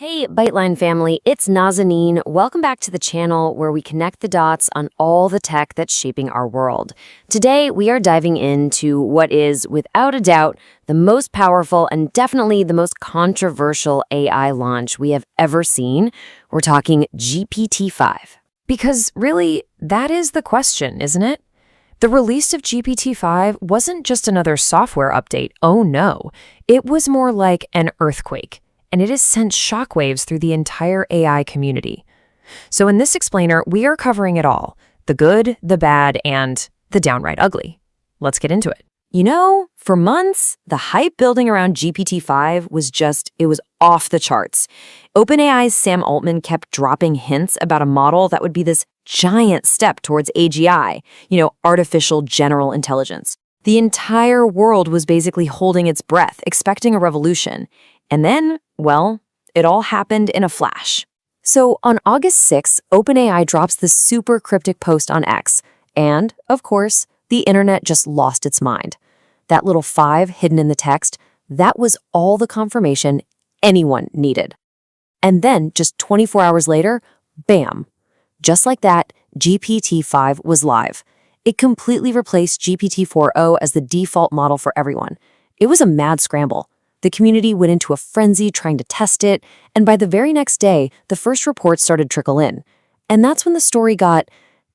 Hey, Byte-Line family, it's Nazanin. Welcome back to the channel where we connect the dots on all the tech that's shaping our world. Today, we are diving into what is, without a doubt, the most powerful and definitely the most controversial AI launch we have ever seen. We're talking GPT-5. Because really, that is the question, isn't it? The release of GPT-5 wasn't just another software update, oh no. It was more like an earthquake. And it has sent shockwaves through the entire AI community. So in this explainer, we are covering it all, the good, the bad, and the downright ugly. Let's get into it. You know, for months, the hype building around GPT-5 was off the charts. OpenAI's Sam Altman kept dropping hints about a model that would be this giant step towards AGI, artificial general intelligence. The entire world was basically holding its breath, expecting a revolution. And then, well, it all happened in a flash. So on August 6th, OpenAI drops this super cryptic post on X. And, of course, the internet just lost its mind. That little 5 hidden in the text, that was all the confirmation anyone needed. And then, just 24 hours later, bam! Just like that, GPT-5 was live. It completely replaced GPT-4o as the default model for everyone. It was a mad scramble. The community went into a frenzy trying to test it, and by the very next day, the first reports started to trickle in. And that's when the story got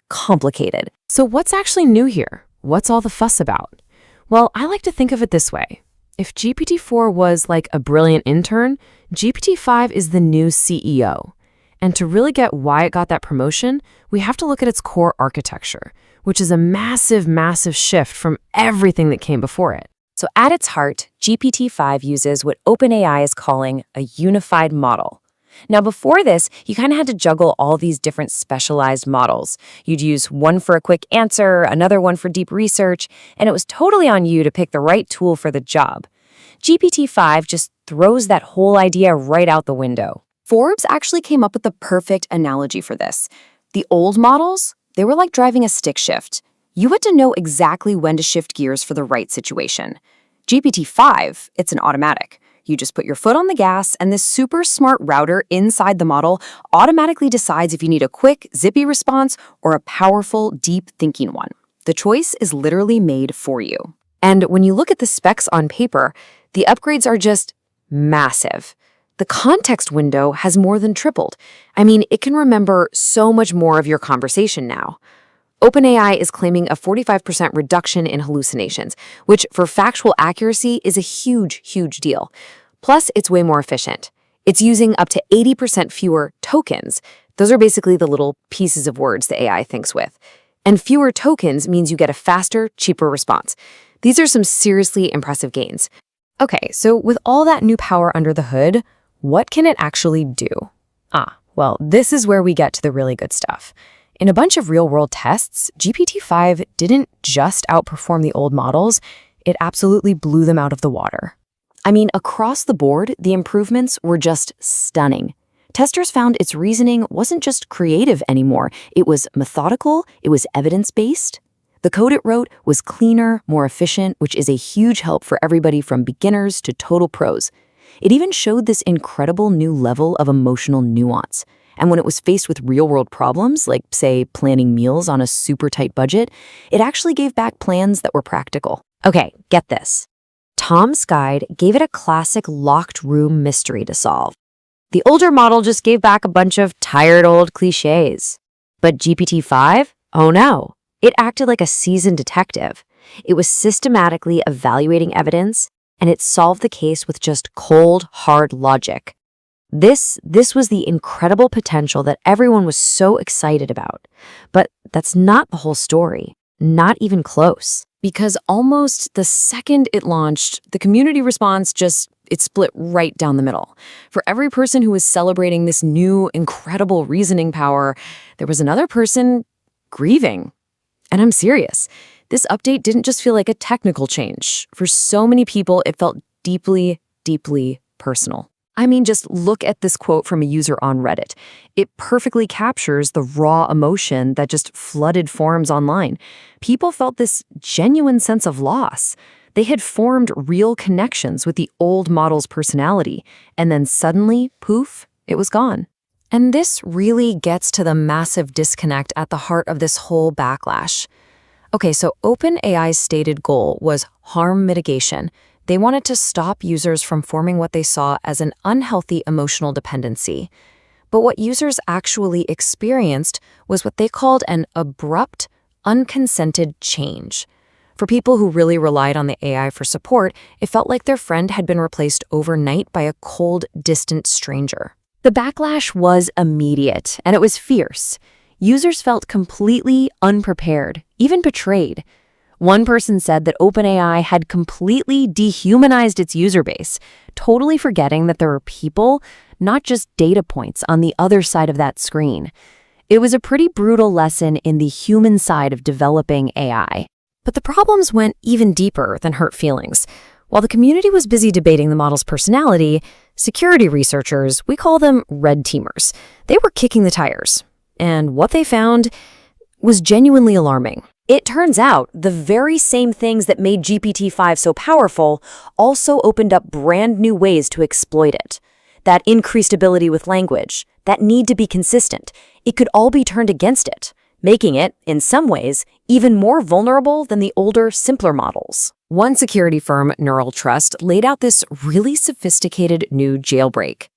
complicated. So what's actually new here? What's all the fuss about? Well, I like to think of it this way. If GPT-4 was like a brilliant intern, GPT-5 is the new CEO. And to really get why it got that promotion, we have to look at its core architecture, which is a massive, massive shift from everything that came before it. So at its heart, GPT-5 uses what OpenAI is calling a unified model. Now before this, you kind of had to juggle all these different specialized models. You'd use one for a quick answer, another one for deep research, and it was totally on you to pick the right tool for the job. GPT-5 just throws that whole idea right out the window. Forbes actually came up with the perfect analogy for this. The old models, they were like driving a stick shift. You had to know exactly when to shift gears for the right situation. GPT-5, it's an automatic. You just put your foot on the gas, and this super smart router inside the model automatically decides if you need a quick, zippy response or a powerful, deep thinking one. The choice is literally made for you. And when you look at the specs on paper, the upgrades are just massive. The context window has more than tripled. I mean, it can remember so much more of your conversation now. OpenAI is claiming a 45% reduction in hallucinations, which for factual accuracy is a huge, huge deal. Plus, it's way more efficient. It's using up to 80% fewer tokens. Those are basically the little pieces of words the AI thinks with. And fewer tokens means you get a faster, cheaper response. These are some seriously impressive gains. Okay, so with all that new power under the hood, what can it actually do? Well, this is where we get to the really good stuff. In a bunch of real-world tests, GPT-5 didn't just outperform the old models, it absolutely blew them out of the water. I mean, across the board, the improvements were just stunning. Testers found its reasoning wasn't just creative anymore, it was methodical, it was evidence-based. The code it wrote was cleaner, more efficient, which is a huge help for everybody from beginners to total pros. It even showed this incredible new level of emotional nuance. And when it was faced with real-world problems, like, say, planning meals on a super tight budget, it actually gave back plans that were practical. Okay, get this. Tom Skide gave it a classic locked room mystery to solve. The older model just gave back a bunch of tired old cliches. But GPT-5? Oh no. It acted like a seasoned detective. It was systematically evaluating evidence, and it solved the case with just cold, hard logic. This was the incredible potential that everyone was so excited about. But that's not the whole story, not even close. Because almost the second it launched, the community response it split right down the middle. For every person who was celebrating this new, incredible reasoning power, there was another person grieving. And I'm serious. This update didn't just feel like a technical change. For so many people, it felt deeply, deeply personal. I mean, just look at this quote from a user on Reddit. It perfectly captures the raw emotion that just flooded forums online. People felt this genuine sense of loss. They had formed real connections with the old model's personality, and then suddenly, poof, it was gone. And this really gets to the massive disconnect at the heart of this whole backlash. Okay, so OpenAI's stated goal was harm mitigation. They wanted to stop users from forming what they saw as an unhealthy emotional dependency. But what users actually experienced was what they called an abrupt, unconsented change. For people who really relied on the AI for support, it felt like their friend had been replaced overnight by a cold, distant stranger. The backlash was immediate, and it was fierce. Users felt completely unprepared, even betrayed. One person said that OpenAI had completely dehumanized its user base, totally forgetting that there were people, not just data points, on the other side of that screen. It was a pretty brutal lesson in the human side of developing AI. But the problems went even deeper than hurt feelings. While the community was busy debating the model's personality, security researchers, we call them red teamers, they were kicking the tires. And what they found was genuinely alarming. It turns out the very same things that made GPT-5 so powerful also opened up brand new ways to exploit it. That increased ability with language, that need to be consistent, it could all be turned against it, making it, in some ways, even more vulnerable than the older, simpler models. One security firm, Neural Trust, laid out this really sophisticated new jailbreak.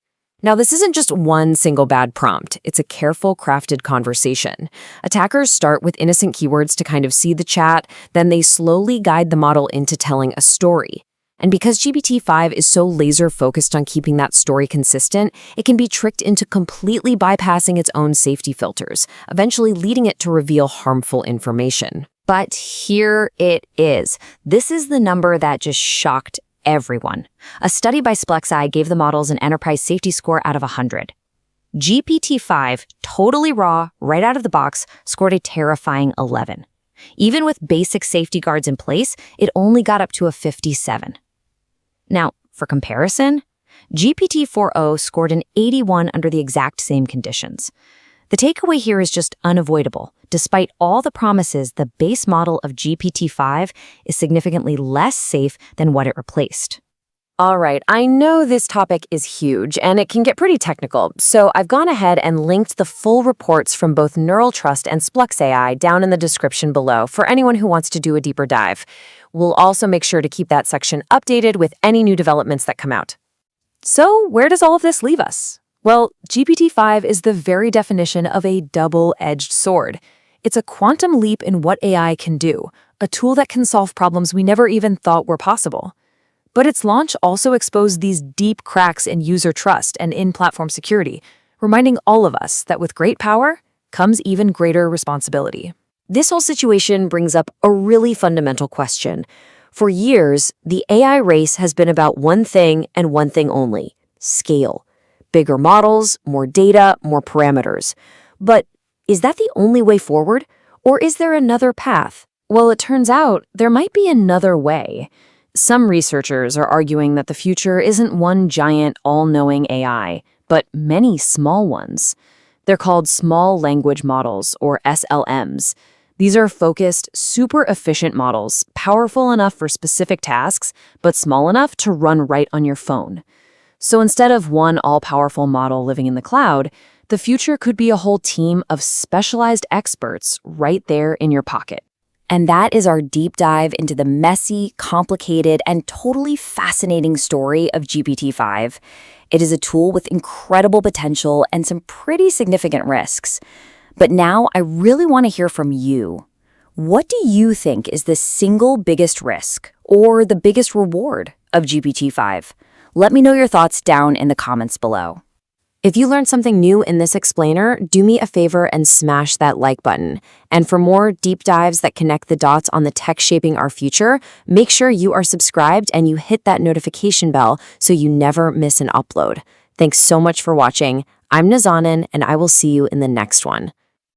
Now, this isn't just one single bad prompt. It's a careful, crafted conversation. Attackers start with innocent keywords to kind of seed the chat, then they slowly guide the model into telling a story. And because GPT-5 is so laser-focused on keeping that story consistent, it can be tricked into completely bypassing its own safety filters, eventually leading it to reveal harmful information. But here it is. This is the number that just shocked everyone. A study by Splexi gave the models an enterprise safety score out of 100. GPT-5, totally raw, right out of the box, scored a terrifying 11. Even with basic safety guards in place, it only got up to a 57. Now, for comparison, GPT-4o scored an 81 under the exact same conditions. The takeaway here is just unavoidable. Despite all the promises, the base model of GPT-5 is significantly less safe than what it replaced. All right, I know this topic is huge and it can get pretty technical, so I've gone ahead and linked the full reports from both Neural Trust and Splexi down in the description below for anyone who wants to do a deeper dive. We'll also make sure to keep that section updated with any new developments that come out. So, where does all of this leave us? Well, GPT-5 is the very definition of a double-edged sword. It's a quantum leap in what AI can do, a tool that can solve problems we never even thought were possible. But its launch also exposed these deep cracks in user trust and in-platform security, reminding all of us that with great power comes even greater responsibility. This whole situation brings up a really fundamental question. For years, the AI race has been about one thing and one thing only: scale. Bigger models, more data, more parameters. But is that the only way forward? Or is there another path? Well, it turns out there might be another way. Some researchers are arguing that the future isn't one giant, all-knowing AI, but many small ones. They're called small language models, or SLMs. These are focused, super efficient models, powerful enough for specific tasks, but small enough to run right on your phone. So instead of one all-powerful model living in the cloud, the future could be a whole team of specialized experts right there in your pocket. And that is our deep dive into the messy, complicated, and totally fascinating story of GPT-5. It is a tool with incredible potential and some pretty significant risks. But now I really want to hear from you. What do you think is the single biggest risk or the biggest reward of GPT-5? Let me know your thoughts down in the comments below. If you learned something new in this explainer, do me a favor and smash that like button. And for more deep dives that connect the dots on the tech shaping our future, make sure you are subscribed and you hit that notification bell so you never miss an upload. Thanks so much for watching. I'm Nazanin, and I will see you in the next one.